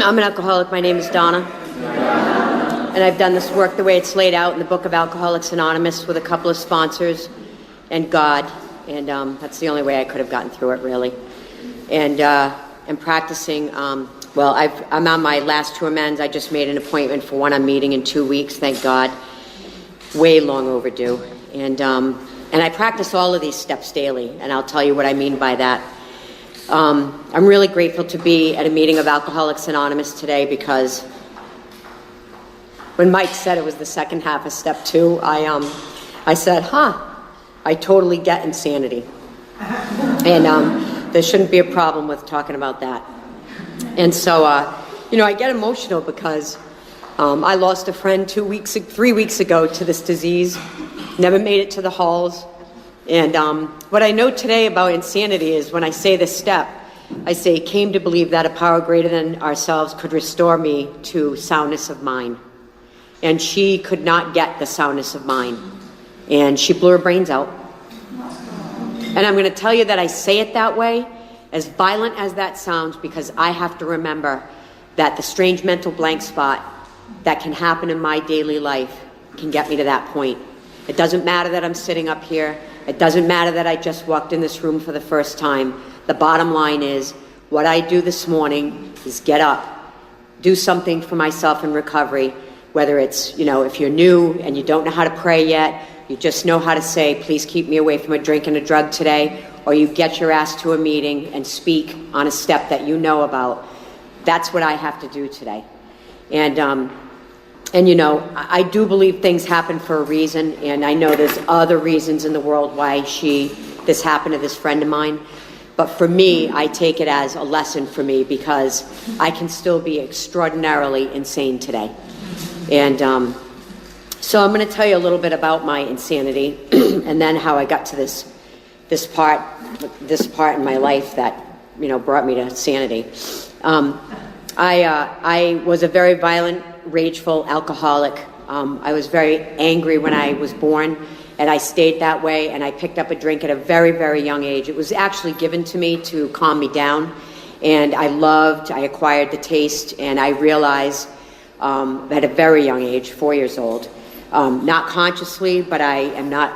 I'm an alcoholic. My name is Donna. And I've done this work the way it's laid out in the book of Alcoholics Anonymous with a couple of sponsors and God. And that's the only way I could have gotten through it, really. And I'm practicing, I'm on my last two amends. I just made an appointment for one I'm meeting in 2 weeks, thank God. Way long overdue. And I practice all of these steps daily, and I'll tell you what I mean by that. I'm really grateful to be at a meeting of Alcoholics Anonymous today because when Mike said it was the second half of step 2, I said, I totally get insanity. And there shouldn't be a problem with talking about that. And so, I get emotional because I lost a friend 3 weeks ago to this disease, never made it to the halls. And what I know today about insanity is when I say this step, I say, came to believe that a power greater than ourselves could restore me to soundness of mind. And she could not get the soundness of mind. And she blew her brains out. And I'm going to tell you that I say it that way, as violent as that sounds, because I have to remember that the strange mental blank spot that can happen in my daily life can get me to that point. It doesn't matter that I'm sitting up here. It doesn't matter that I just walked in this room for the first time. The bottom line is, what I do this morning is get up, do something for myself in recovery, whether it's, if you're new and you don't know how to pray yet, you just know how to say, please keep me away from a drink and a drug today, or you get your ass to a meeting and speak on a step that you know about. That's what I have to do today. And I do believe things happen for a reason, and I know there's other reasons in the world why this happened to this friend of mine. But for me, I take it as a lesson for me because I can still be extraordinarily insane today. And so I'm going to tell you a little bit about my insanity and then how I got to this part in my life that, brought me to sanity. I was a very violent, rageful alcoholic. I was very angry when I was born, and I stayed that way, and I picked up a drink at a very, very young age. It was actually given to me to calm me down, and I acquired the taste, and I realized at a very young age, 4 years old, not consciously, but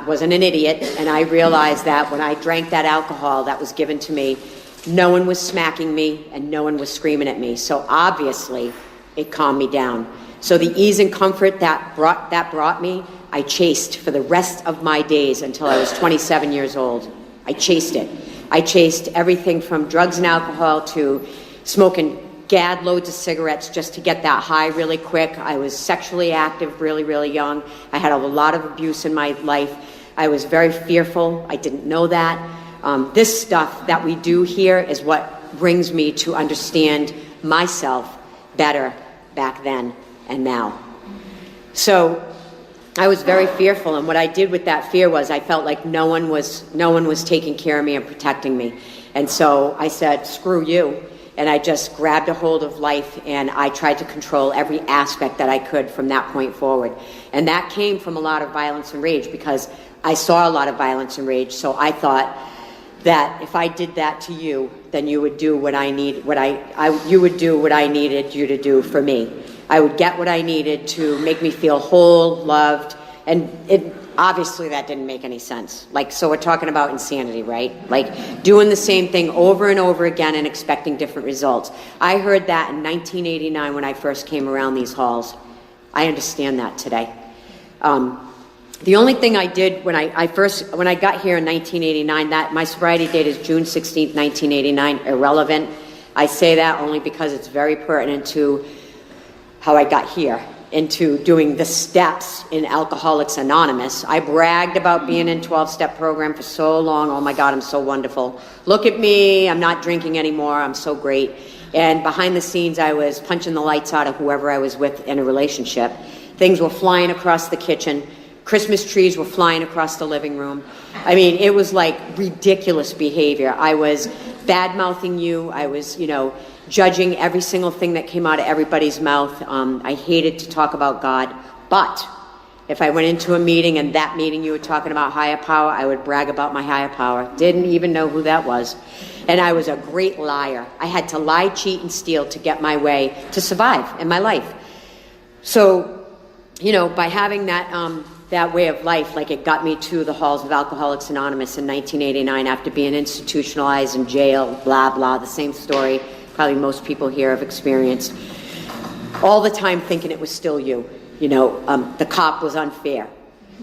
wasn't an idiot, and I realized that when I drank that alcohol that was given to me, no one was smacking me, and no one was screaming at me, so obviously it calmed me down. So the ease and comfort that brought me, I chased for the rest of my days until I was 27 years old. I chased it. I chased everything from drugs and alcohol to smoking gad loads of cigarettes just to get that high really quick. I was sexually active really, really young. I had a lot of abuse in my life. I was very fearful. I didn't know that. This stuff that we do here is what brings me to understand myself better back then and now. So I was very fearful, and what I did with that fear was I felt like no one was taking care of me and protecting me. And so I said, screw you. And I just grabbed a hold of life, and I tried to control every aspect that I could from that point forward. And that came from a lot of violence and rage because I saw a lot of violence and rage. So I thought that if I did that to you, then you would do what I need, you would do what I needed you to do for me. I would get what I needed to make me feel whole, loved, and obviously that didn't make any sense. So we're talking about insanity, right? Doing the same thing over and over again and expecting different results. I heard that in 1989 when I first came around these halls. I understand that today. The only thing I did when I got here in 1989, that my sobriety date is June 16th, 1989, irrelevant. I say that only because it's very pertinent to how I got here, into doing the steps in Alcoholics Anonymous. I bragged about being in 12-step program for so long. Oh my God, I'm so wonderful. Look at me, I'm not drinking anymore, I'm so great. And behind the scenes, I was punching the lights out of whoever I was with in a relationship. Things were flying across the kitchen. Christmas trees were flying across the living room. I mean, it was like ridiculous behavior. I was bad-mouthing you. I was, judging every single thing that came out of everybody's mouth. I hated to talk about God. But If I went into a meeting and that meeting you were talking about higher power, I would brag about my higher power. Didn't even know who that was. And I was a great liar. I had to lie, cheat, and steal to get my way, to survive in my life. So, you know, by having that way of life, like it got me to the halls of Alcoholics Anonymous in 1989 after being institutionalized in jail, blah, blah, the same story probably most people here have experienced. All the time thinking it was still you. You know, the cop was unfair.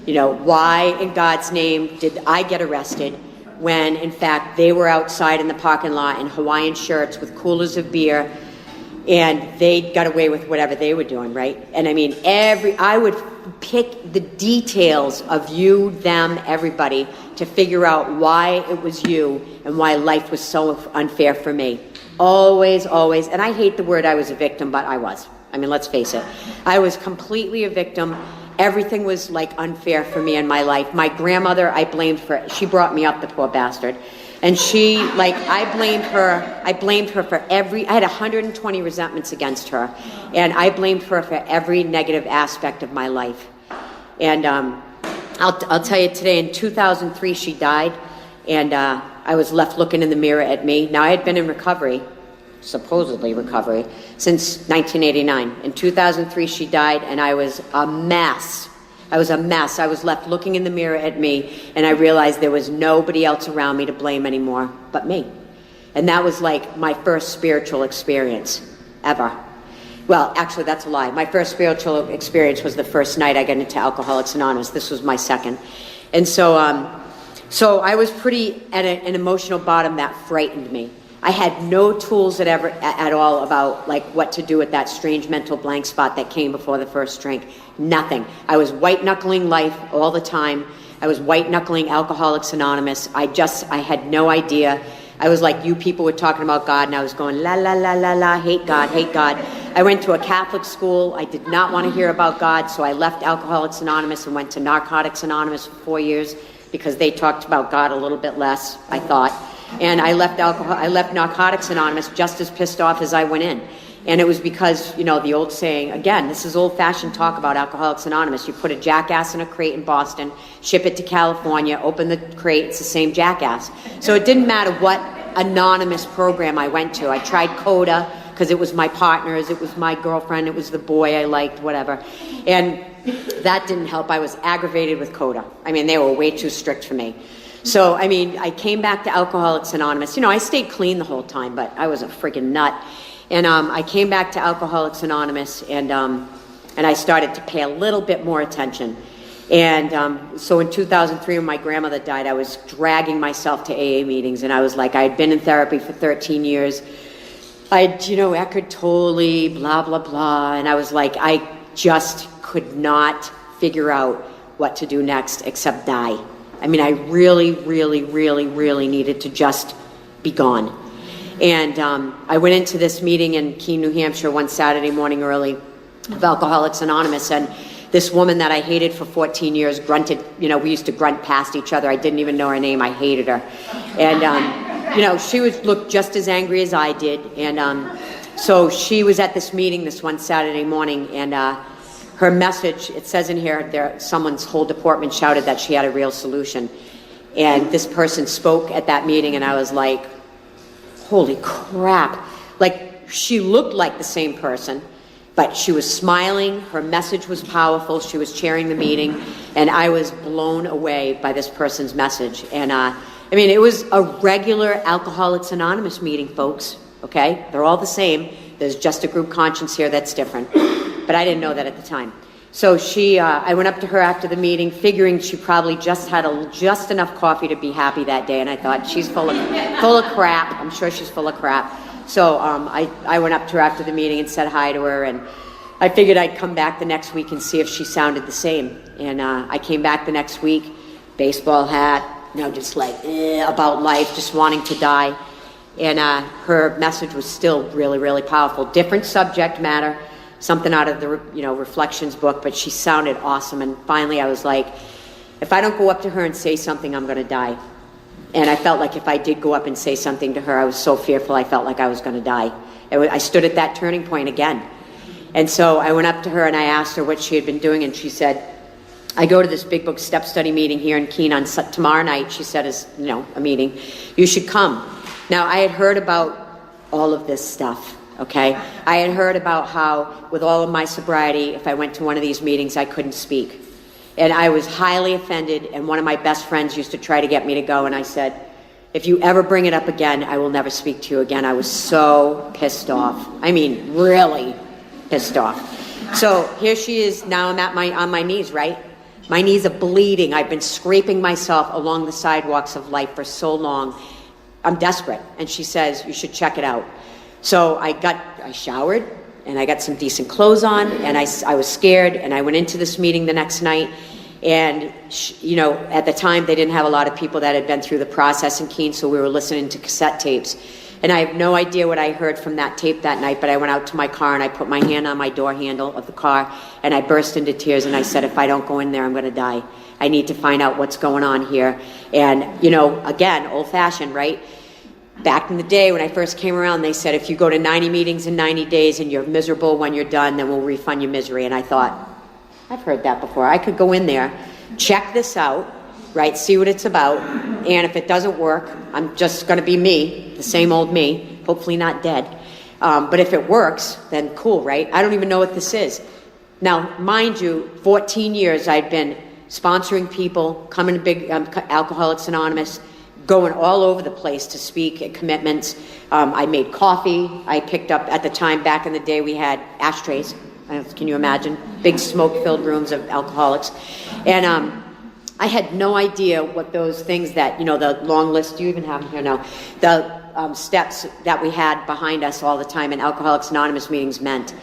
You know, why in God's name did I get arrested when, in fact, they were outside in the parking lot in Hawaiian shirts with coolers of beer, and they got away with whatever they were doing, right? And I mean, I would pick the details of you, them, everybody to figure out why it was you and why life was so unfair for me. Always, always. And I hate the word I was a victim, but I was. I mean, let's face it. I was completely a victim. Everything was like unfair for me in my life. My grandmother, I blamed for, she brought me up, the poor bastard. And she, like, I blamed her for I had 120 resentments against her. And I blamed her for every negative aspect of my life. And I'll tell you today, in 2003, she died. And I was left looking in the mirror at me. Now, I had been in recovery, supposedly recovery, since 1989. In 2003, she died, and I was a mess. I was a mess. I was left looking in the mirror at me, and I realized there was nobody else around me to blame anymore but me. And that was like my first spiritual experience ever. Well, actually, that's a lie. My first spiritual experience was the first night I got into Alcoholics Anonymous. This was my second. And so I was pretty at an emotional bottom that frightened me. I had no tools at all about like what to do with that strange mental blank spot that came before the first drink. Nothing. I was white-knuckling life all the time. I was white-knuckling Alcoholics Anonymous. I had no idea. I was like you people were talking about God, and I was going, la, la, la, la, la, hate God, hate God. I went to a Catholic school. I did not want to hear about God, so I left Alcoholics Anonymous and went to Narcotics Anonymous for 4 years because they talked about God a little bit less, I thought. And I left Narcotics Anonymous just as pissed off as I went in. And it was because, you know, the old saying, again, this is old-fashioned talk about Alcoholics Anonymous. You put a jackass in a crate in Boston, ship it to California, open the crate, it's the same jackass. So it didn't matter what anonymous program I went to. I tried CODA because it was my partners, it was my girlfriend, it was the boy I liked, whatever. And that didn't help. I was aggravated with CODA. I mean, they were way too strict for me. So, I mean, I came back to Alcoholics Anonymous. You know, I stayed clean the whole time, but I was a freaking nut. And I came back to Alcoholics Anonymous, and I started to pay a little bit more attention. And so in 2003, when my grandmother died, I was dragging myself to AA meetings, and I was like, I had been in therapy for 13 years. Eckhart Tolle, blah, blah, blah. And I was like, I just could not figure out what to do next except die. I mean, I really, really, really, really needed to just be gone. And I went into this meeting in Keene, New Hampshire one Saturday morning early of Alcoholics Anonymous, and this woman that I hated for 14 years grunted, you know, we used to grunt past each other. I didn't even know her name. I hated her. And, you know, she would look just as angry as I did. And so she was at this meeting this one Saturday morning, and her message, it says in here, someone's whole department shouted that she had a real solution. And this person spoke at that meeting, and I was like, holy crap. Like, she looked like the same person, but she was smiling, her message was powerful, she was chairing the meeting, and I was blown away by this person's message. And I mean, it was a regular Alcoholics Anonymous meeting, folks, okay? They're all the same. There's just a group conscience here that's different. But I didn't know that at the time. So I went up to her after the meeting, figuring she probably just had just enough coffee to be happy that day. And I thought, she's full of crap. I'm sure she's full of crap. So I went up to her after the meeting and said hi to her. And I figured I'd come back the next week and see if she sounded the same. And I came back the next week, baseball hat, you know, just like about life, just wanting to die. And her message was still really, really powerful. Different subject matter. Something out of the Reflections book, but she sounded awesome. And finally I was like, if I don't go up to her and say something, I'm going to die. And I felt like if I did go up and say something to her, I was so fearful, I felt like I was going to die. I stood at that turning point again. And so I went up to her and I asked her what she had been doing, and she said, I go to this big book step study meeting here in Keene on tomorrow night. She said is, a meeting. You should come. Now, I had heard about all of this stuff, okay? I had heard about how, with all of my sobriety, if I went to one of these meetings, I couldn't speak. And I was highly offended, and one of my best friends used to try to get me to go, and I said, if you ever bring it up again, I will never speak to you again. I was so pissed off. I mean, really pissed off. So here she is. Now I'm on my knees, right? My knees are bleeding. I've been scraping myself along the sidewalks of life for so long. I'm desperate. And she says, you should check it out. So I showered, and I got some decent clothes on, and I was scared, and I went into this meeting the next night. And, at the time, they didn't have a lot of people that had been through the process in Keene, so we were listening to cassette tapes. And I have no idea what I heard from that tape that night, but I went out to my car, and I put my hand on my door handle of the car, and I burst into tears, and I said, if I don't go in there, I'm going to die. I need to find out what's going on here. And, again, old-fashioned, right? Back in the day when I first came around, they said, if you go to 90 meetings in 90 days and you're miserable when you're done, then we'll refund your misery. And I thought, I've heard that before. I could go in there, check this out, right, see what it's about, and if it doesn't work, I'm just going to be me, the same old me, hopefully not dead. But if it works, then cool, right? I don't even know what this is. Now, mind you, 14 years I'd been sponsoring people, coming to big Alcoholics Anonymous, going all over the place to speak at commitments. I made coffee. I picked up, at the time, back in the day, we had ashtrays. Can you imagine? Big smoke-filled rooms of alcoholics. And I had no idea what those things that, the long list, do you even have them here now? The steps that we had behind us all the time in Alcoholics Anonymous meetings meant.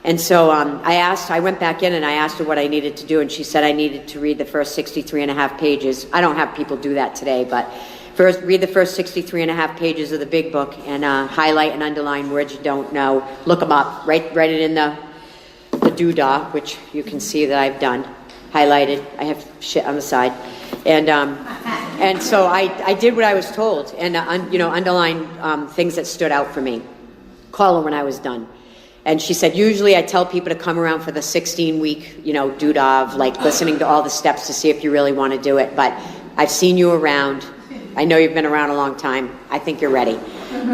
And so I went back in and I asked her what I needed to do, and she said I needed to read the first 63 and a half pages. I don't have people do that today, but first, read the first 63 and a half pages of the big book and highlight and underline words you don't know. Look them up. Write it in the doodah, which you can see that I've done. Highlighted. I have shit on the side. And so I did what I was told and, underline things that stood out for me. Call her when I was done. And she said, usually I tell people to come around for the 16-week, doodah of like listening to all the steps to see if you really want to do it. But I've seen you around. I know you've been around a long time. I think you're ready.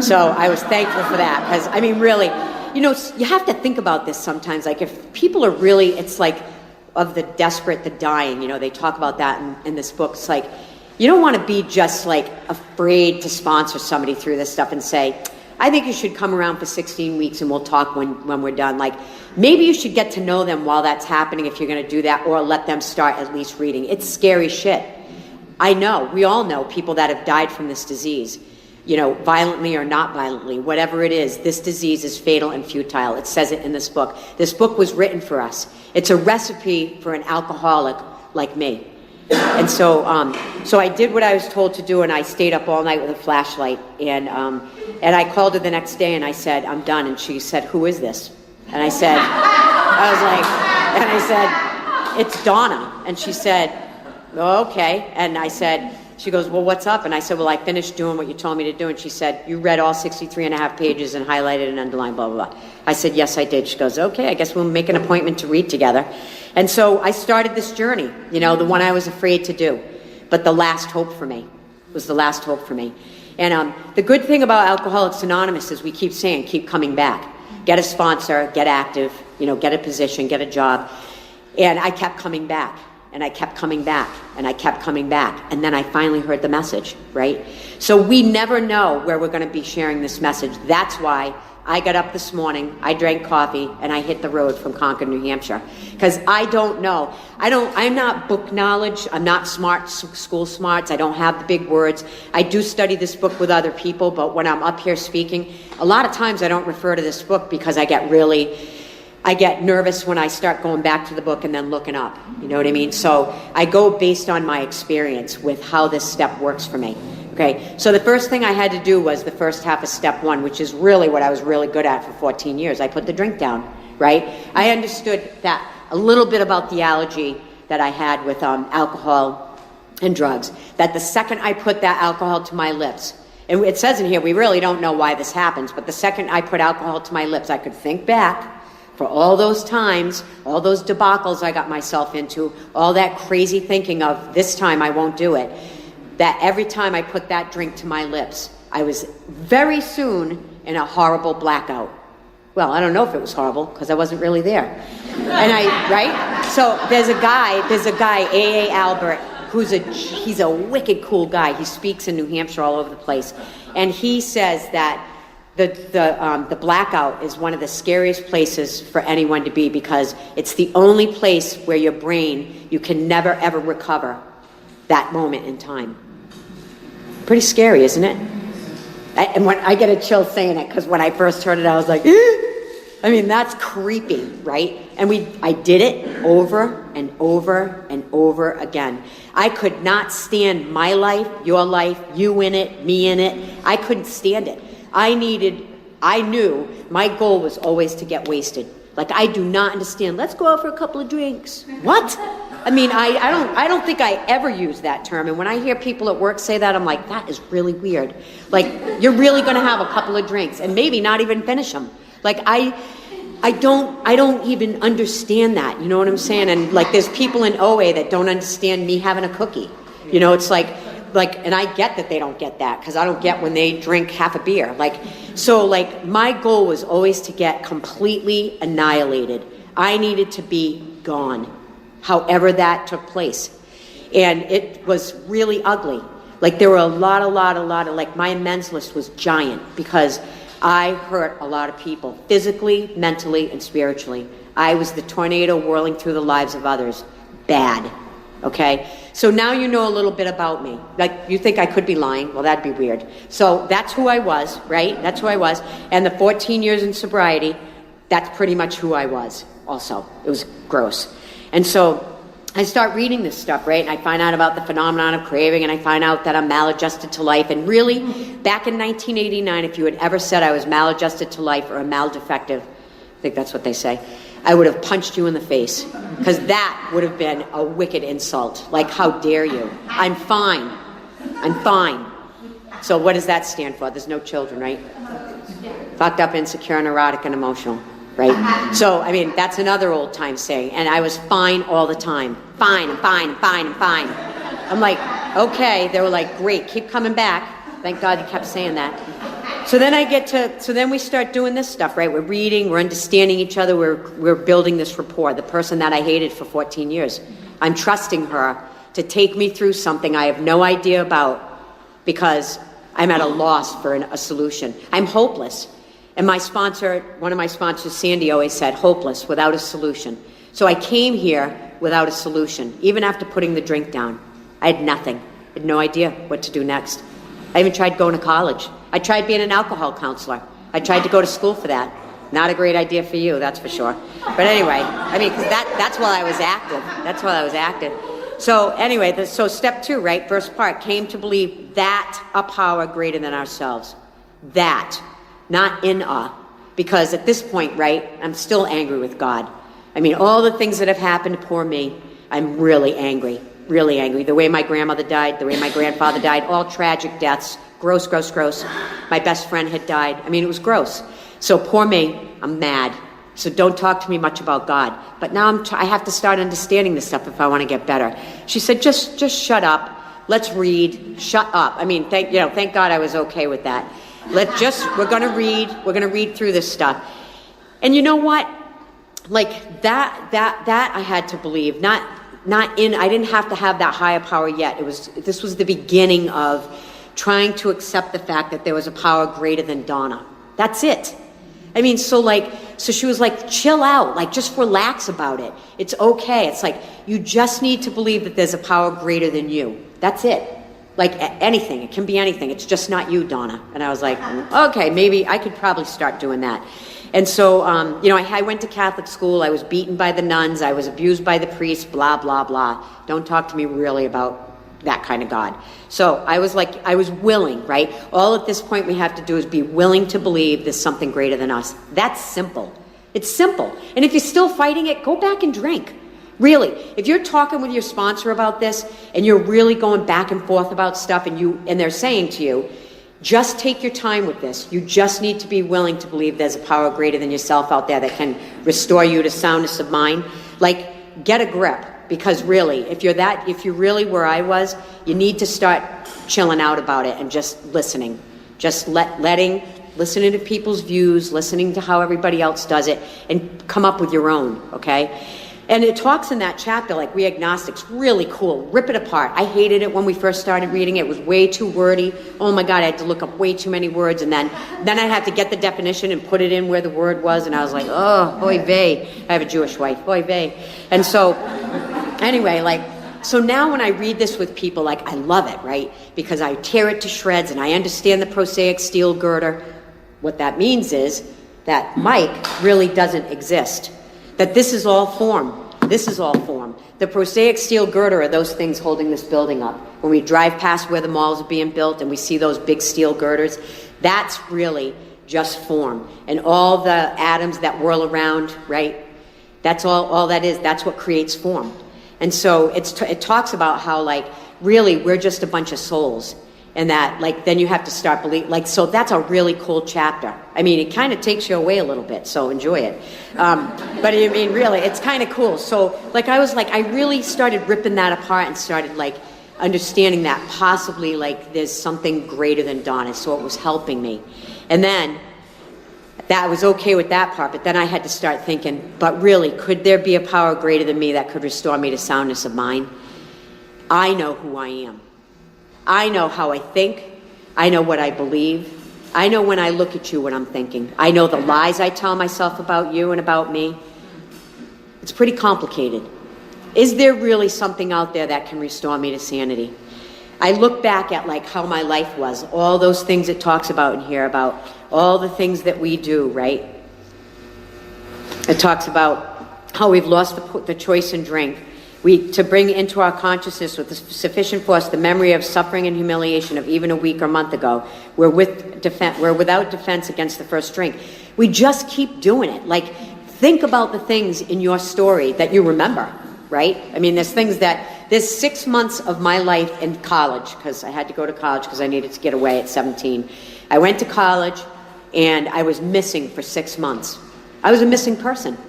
So I was thankful for that because, really, you have to think about this sometimes. Like if people are really, it's like of the desperate, the dying, they talk about that in this book. It's like, you don't want to be just like afraid to sponsor somebody through this stuff and say, I think you should come around for 16 weeks and we'll talk when we're done. Like maybe you should get to know them while that's happening if you're going to do that, or let them start at least reading. It's scary shit. I know, we all know people that have died from this disease, violently or not violently, whatever it is, this disease is fatal and futile. It says it in this book. This book was written for us. It's a recipe for an alcoholic like me. And so I did what I was told to do, and I stayed up all night with a flashlight. And I called her the next day, and I said, I'm done. And she said, who is this? And I said, it's Donna. And she said, oh, okay. And I said, she goes, well, what's up? And I said, well, I finished doing what you told me to do. And she said, you read all 63 and a half pages and highlighted and underlined, blah, blah, blah. I said, yes, I did. She goes, okay, I guess we'll make an appointment to read together. And so I started this journey, the one I was afraid to do. But the last hope for me was the last hope for me. And the good thing about Alcoholics Anonymous is we keep saying, keep coming back. Get a sponsor, get active, get a position, get a job. And I kept coming back. And I kept coming back, and I kept coming back. And then I finally heard the message, right? So we never know where we're going to be sharing this message. That's why I got up this morning, I drank coffee, and I hit the road from Concord, New Hampshire. Because I don't know. I'm not book knowledge. I'm not smart, school smarts. I don't have the big words. I do study this book with other people, but when I'm up here speaking, a lot of times I don't refer to this book because I get nervous when I start going back to the book and then looking up. You know what I mean? So I go based on my experience with how this step works for me. Okay, so the first thing I had to do was the first half of step one, which is really what I was really good at for 14 years. I put the drink down, right? I understood that a little bit about the allergy that I had with alcohol and drugs, that the second I put that alcohol to my lips, and it says in here, we really don't know why this happens, but the second I put alcohol to my lips, I could think back. for all those times, all those debacles I got myself into, all that crazy thinking of this time I won't do it, that every time I put that drink to my lips, I was very soon in a horrible blackout. Well, I don't know if it was horrible because I wasn't really there. Right? So there's a guy, A.A. Albert, he's a wicked cool guy. He speaks in New Hampshire all over the place. And he says that the blackout is one of the scariest places for anyone to be because it's the only place where your brain, you can never ever recover that moment in time. Pretty scary, isn't it? And when I get a chill saying it, because when I first heard it, I was like, I mean, that's creepy, right? And I did it over and over and over again. I could not stand my life, your life, you in it, me in it. I couldn't stand it. I knew my goal was always to get wasted. Like, I do not understand. Let's go out for a couple of drinks. What? I mean, I don't think I ever use that term. And when I hear people at work say that, I'm like, that is really weird. Like, you're really going to have a couple of drinks and maybe not even finish them. Like, I don't even understand that. You know what I'm saying? And like, there's people in OA that don't understand me having a cookie. You know, it's like, and I get that they don't get that because I don't get when they drink half a beer. So my goal was always to get completely annihilated. I needed to be gone, however that took place. And it was really ugly. Like, there were a lot of, like, my amends list was giant because I hurt a lot of people, physically, mentally, and spiritually. I was the tornado whirling through the lives of others. Bad. Okay? So now you know a little bit about me. Like, you think I could be lying? Well, that'd be weird. So that's who I was, right? That's who I was. And the 14 years in sobriety, that's pretty much who I was also. It was gross. And so I start reading this stuff, right? And I find out about the phenomenon of craving, and I find out that I'm maladjusted to life. And really, back in 1989, if you had ever said I was maladjusted to life or a maldefective, I think that's what they say, I would have punched you in the face, because that would have been a wicked insult. Like, how dare you? I'm fine. I'm fine. So what does that stand for? There's no children, right? Fucked up, insecure, neurotic, and emotional, right? So, I mean, that's another old time saying. And I was fine all the time. Fine, I'm fine, I'm fine, I'm fine. I'm like, okay. They were like, great, keep coming back. Thank God you kept saying that. So then we start doing this stuff, right? We're reading, we're understanding each other, we're building this rapport. The person that I hated for 14 years, I'm trusting her to take me through something I have no idea about because I'm at a loss for a solution. I'm hopeless. And my sponsor, one of my sponsors, Sandy, always said, hopeless, without a solution. So I came here without a solution, even after putting the drink down. I had nothing. I had no idea what to do next. I even tried going to college. I tried being an alcohol counselor. I tried to go to school for that. Not a great idea for you, that's for sure. But anyway, I mean, because that's while I was active. That's while I was active. So anyway, so step 2, right? First part, came to believe that a power greater than ourselves. That, not in awe. Because at this point, right, I'm still angry with God. I mean, all the things that have happened to poor me, I'm really angry. Really angry. The way my grandmother died, the way my grandfather died, all tragic deaths. Gross, gross, gross. My best friend had died. I mean, it was gross. So poor me, I'm mad. So don't talk to me much about God. But now I have to start understanding this stuff if I want to get better. She said, just shut up. Let's read. Shut up. I mean, thank God I was okay with that. We're going to read through this stuff. And you know what? Like that I had to believe. I didn't have to have that higher power yet. This was the beginning of trying to accept the fact that there was a power greater than Donna. That's it. I mean, so she was like, chill out, like, just relax about it. It's okay. It's like, you just need to believe that there's a power greater than you. That's it. Like, anything. It can be anything. It's just not you, Donna. And I was like, okay, maybe I could probably start doing that. And so, I went to Catholic school. I was beaten by the nuns. I was abused by the priests, blah, blah, blah. Don't talk to me really about that kind of God. So I was willing, right? All at this point we have to do is be willing to believe there's something greater than us. That's simple. It's simple. And if you're still fighting it, go back and drink. Really. If you're talking with your sponsor about this and you're really going back and forth about stuff and they're saying to you, Just take your time with this. You just need to be willing to believe there's a power greater than yourself out there that can restore you to soundness of mind. Like, get a grip, because really, if you're really where I was, you need to start chilling out about it and just listening. Just listening to people's views, listening to how everybody else does it, and come up with your own, okay? And it talks in that chapter, like, we agnostics, really cool, rip it apart. I hated it when we first started reading it. It was way too wordy. Oh my God, I had to look up way too many words, and then I had to get the definition and put it in where the word was, and I was like, oh, oy vey. I have a Jewish wife, oy vey. And so, anyway, so now when I read this with people, like, I love it, right? Because I tear it to shreds, and I understand the prosaic steel girder. What that means is that Mike really doesn't exist. That this is all form. This is all form. The prosaic steel girder are those things holding this building up. When we drive past where the malls are being built and we see those big steel girders, that's really just form. And all the atoms that whirl around, right? That's all that is. That's what creates form. And so it talks about how, like, really we're just a bunch of souls. And that, like, then you have to start believing, like, so that's a really cool chapter. I mean, it kind of takes you away a little bit, so enjoy it. But I mean, really, it's kind of cool. So, like, I was like, I really started ripping that apart and started, like, understanding that possibly, like, there's something greater than Donna, so it was helping me. And then, that was okay with that part, but then I had to start thinking, but really, could there be a power greater than me that could restore me to soundness of mind? I know who I am. I know how I think. I know what I believe. I know when I look at you what I'm thinking. I know the lies I tell myself about you and about me. It's pretty complicated. Is there really something out there that can restore me to sanity? I look back at, like, how my life was, all those things it talks about in here, about all the things that we do, right? It talks about how we've lost the choice in drink. To bring into our consciousness with sufficient force the memory of suffering and humiliation of even a week or month ago. We're without defense against the first drink. We just keep doing it. Like, think about the things in your story that you remember, right? I mean, there's 6 months of my life in college, because I had to go to college because I needed to get away at 17. I went to college, and I was missing for 6 months. I was a missing person.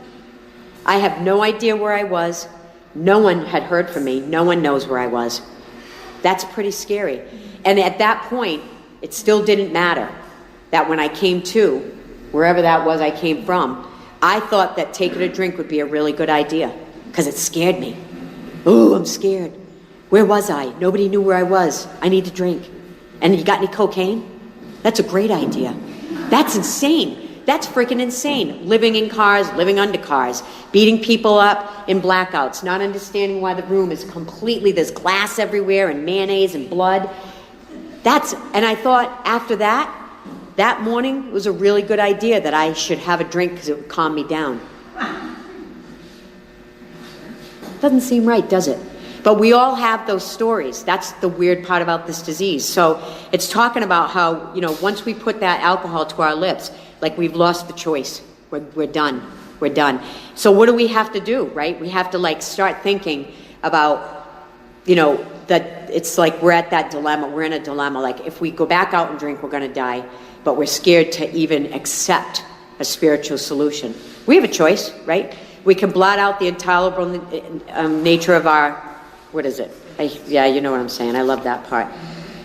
I have no idea where I was. No one had heard from me. No one knows where I was. That's pretty scary. And at that point, it still didn't matter that when I came to, wherever that was I came from, I thought that taking a drink would be a really good idea because it scared me. Ooh, I'm scared. Where was I? Nobody knew where I was. I need to drink. And you got any cocaine? That's a great idea. That's insane. That's freaking insane. Living in cars, living under cars, beating people up in blackouts, not understanding why the room is completely, there's glass everywhere and mayonnaise and blood. And I thought after that morning, it was a really good idea that I should have a drink because it would calm me down. Doesn't seem right, does it? But we all have those stories. That's the weird part about this disease. So it's talking about how, once we put that alcohol to our lips, like, we've lost the choice. We're done. We're done. So what do we have to do, right? We have to, like, start thinking about, that it's like we're at that dilemma. We're in a dilemma. Like, if we go back out and drink, we're going to die. But we're scared to even accept a spiritual solution. We have a choice, right? We can blot out the intolerable nature of our, what is it? Yeah, you know what I'm saying. I love that part.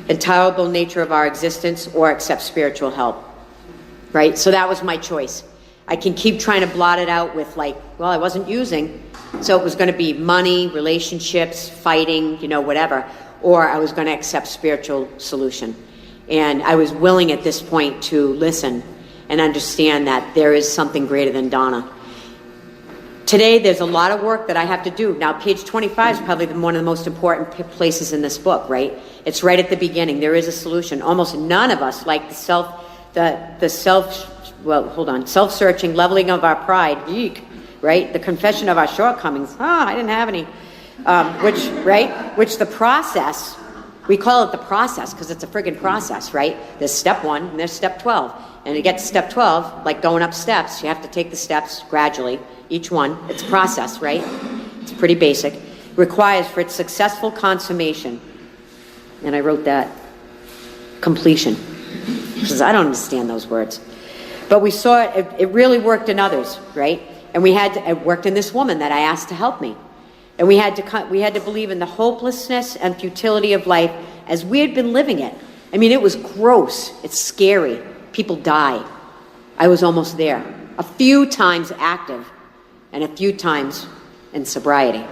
Intolerable nature of our existence, or accept spiritual help. Right? So that was my choice. I can keep trying to blot it out with, like, well, I wasn't using, so it was going to be money, relationships, fighting, whatever, or I was going to accept spiritual solution. And I was willing at this point to listen and understand that there is something greater than Donna. Today, there's a lot of work that I have to do. Now, page 25 is probably one of the most important places in this book, right? It's right at the beginning. There is a solution. Almost none of us like self-searching, leveling of our pride, eek, right? The confession of our shortcomings. I didn't have any. Which the process, we call it the process because it's a friggin' process, right? There's step 1 and there's step 12. And to get to step 12, like going up steps, you have to take the steps gradually, each one. It's a process, right? It's pretty basic. Requires for its successful consummation. And I wrote that, completion. Because I don't understand those words. But we saw it really worked in others, right? And it worked in this woman that I asked to help me. And we had to believe in the hopelessness and futility of life as we had been living it. I mean, it was gross. It's scary. People die. I was almost there. A few times active and a few times in sobriety.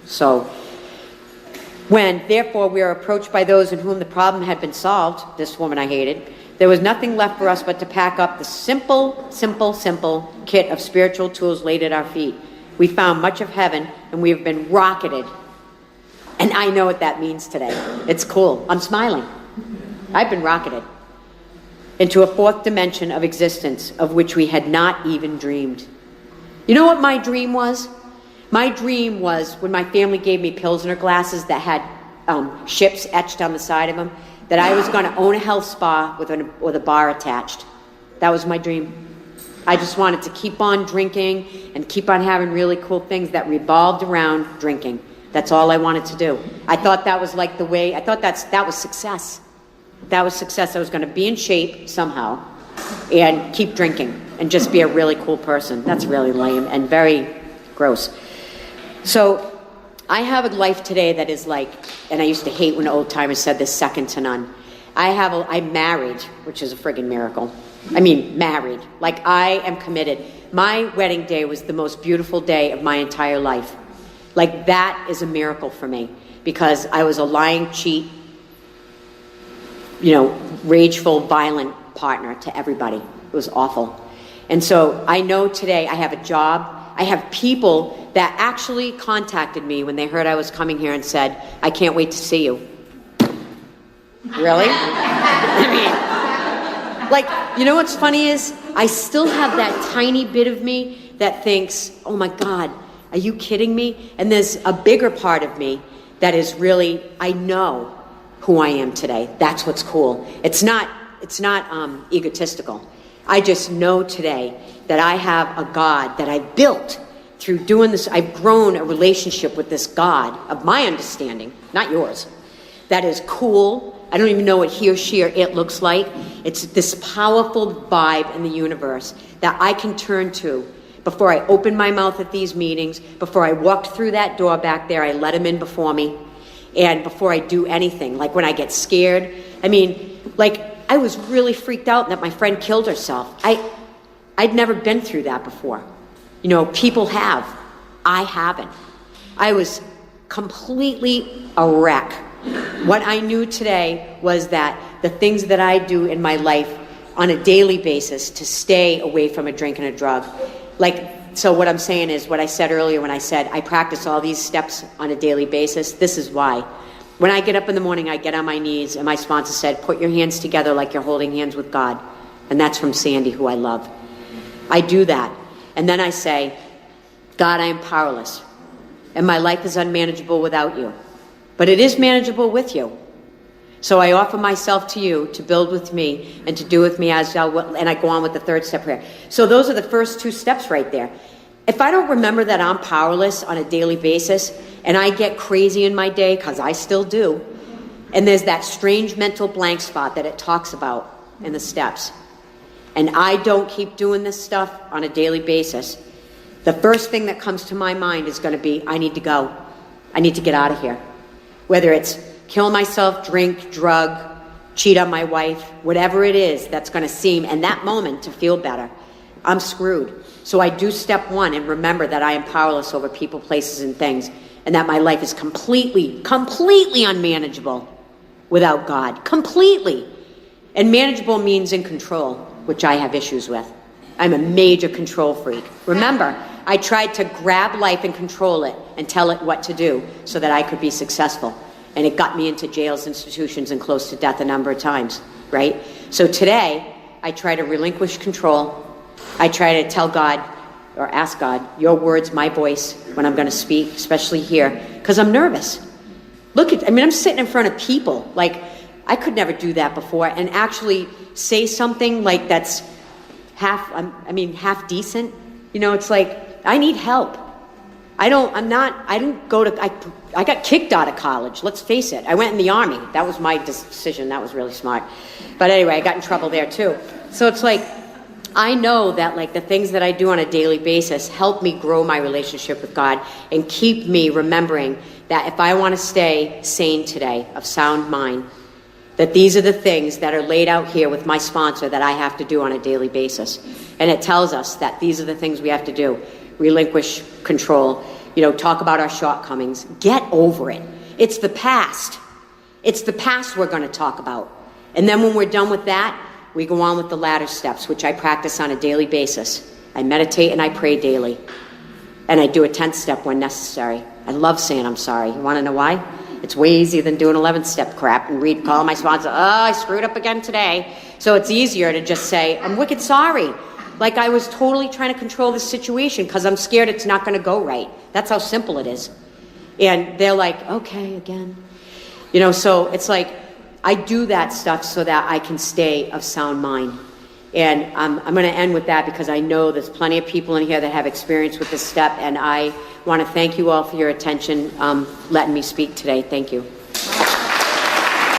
So when, therefore, we are approached by those in whom the problem had been solved, this woman I hated, there was nothing left for us but to pack up the simple kit of spiritual tools laid at our feet. We found much of heaven, and we have been rocketed. And I know what that means today. It's cool. I'm smiling. I've been rocketed into a fourth dimension of existence of which we had not even dreamed. You know what my dream was? My dream was when my family gave me Pilsner glasses that had ships etched on the side of them, that I was going to own a health spa with a bar attached. That was my dream. I just wanted to keep on drinking and keep on having really cool things that revolved around drinking. That's all I wanted to do. I thought that was like the way, I thought that was success. That was success. I was going to be in shape somehow and keep drinking and just be a really cool person. That's really lame and very gross. So I have a life today that is like, and I used to hate when old timers said this, second to none. I'm married, which is a friggin' miracle. I mean, married. Like, I am committed. My wedding day was the most beautiful day of my entire life. Like, that is a miracle for me, because I was a lying, cheat, rageful, violent partner to everybody. It was awful. And so I know today I have a job. I have people that actually contacted me when they heard I was coming here and said, I can't wait to see you. Really? I mean, like, you know what's funny is I still have that tiny bit of me that thinks, oh my God, are you kidding me? And there's a bigger part of me that is really, I know who I am today. That's what's cool. It's not egotistical. I just know today that I have a God that I built through doing this. I've grown a relationship with this God of my understanding, not yours, that is cool. I don't even know what he or she or it looks like. It's this powerful vibe in the universe that I can turn to before I open my mouth at these meetings, before I walked through that door back there, I let him in before me, and before I do anything, like when I get scared. I mean, like, I was really freaked out that my friend killed herself. I'd never been through that before. People have. I haven't. I was completely a wreck. What I knew today was that the things that I do in my life on a daily basis to stay away from a drink and a drug, so what I'm saying is what I said earlier when I said I practice all these steps on a daily basis. This is why. When I get up in the morning, I get on my knees, and my sponsor said, put your hands together like you're holding hands with God. And that's from Sandy, who I love. I do that. And then I say, God, I am powerless, and my life is unmanageable without you. But it is manageable with you. So I offer myself to you to build with me and to do with me as thou wilt. And I go on with the third step prayer. So those are the first two steps right there. If I don't remember that I'm powerless on a daily basis, and I get crazy in my day, because I still do, and there's that strange mental blank spot that it talks about in the steps, and I don't keep doing this stuff on a daily basis, the first thing that comes to my mind is going to be, I need to go. I need to get out of here. Whether it's kill myself, drink, drug, cheat on my wife, whatever it is that's going to seem, in that moment, to feel better, I'm screwed. So I do step one and remember that I am powerless over people, places, and things, and that my life is completely unmanageable without God. Completely. And manageable means in control, which I have issues with. I'm a major control freak. Remember, I tried to grab life and control it and tell it what to do so that I could be successful. And it got me into jails, institutions, and close to death a number of times, right? So today, I try to relinquish control. I try to tell God, or ask God, your words, my voice, when I'm going to speak, especially here, because I'm nervous. I'm sitting in front of people. Like, I could never do that before, and actually say something like that's half decent. It's like, I need help. I got kicked out of college. Let's face it. I went in the Army. That was my decision. That was really smart. But anyway, I got in trouble there too. So it's like, I know that like the things that I do on a daily basis help me grow my relationship with God and keep me remembering that if I want to stay sane today, of sound mind, that these are the things that are laid out here with my sponsor that I have to do on a daily basis. And it tells us that these are the things we have to do. Relinquish control, talk about our shortcomings, get over it. It's the past. It's the past we're going to talk about. And then when we're done with that, we go on with the latter steps, which I practice on a daily basis. I meditate and I pray daily. And I do a 10th step when necessary. I love saying I'm sorry. You want to know why? It's way easier than doing 11th step crap and call my sponsor, I screwed up again today. So it's easier to just say, I'm wicked sorry. Like I was totally trying to control this situation because I'm scared it's not going to go right. That's how simple it is. And they're like, okay, again. So it's like, I do that stuff so that I can stay of sound mind. And I'm going to end with that because I know there's plenty of people in here that have experience with this step, and I want to thank you all for your attention, letting me speak today. Thank you.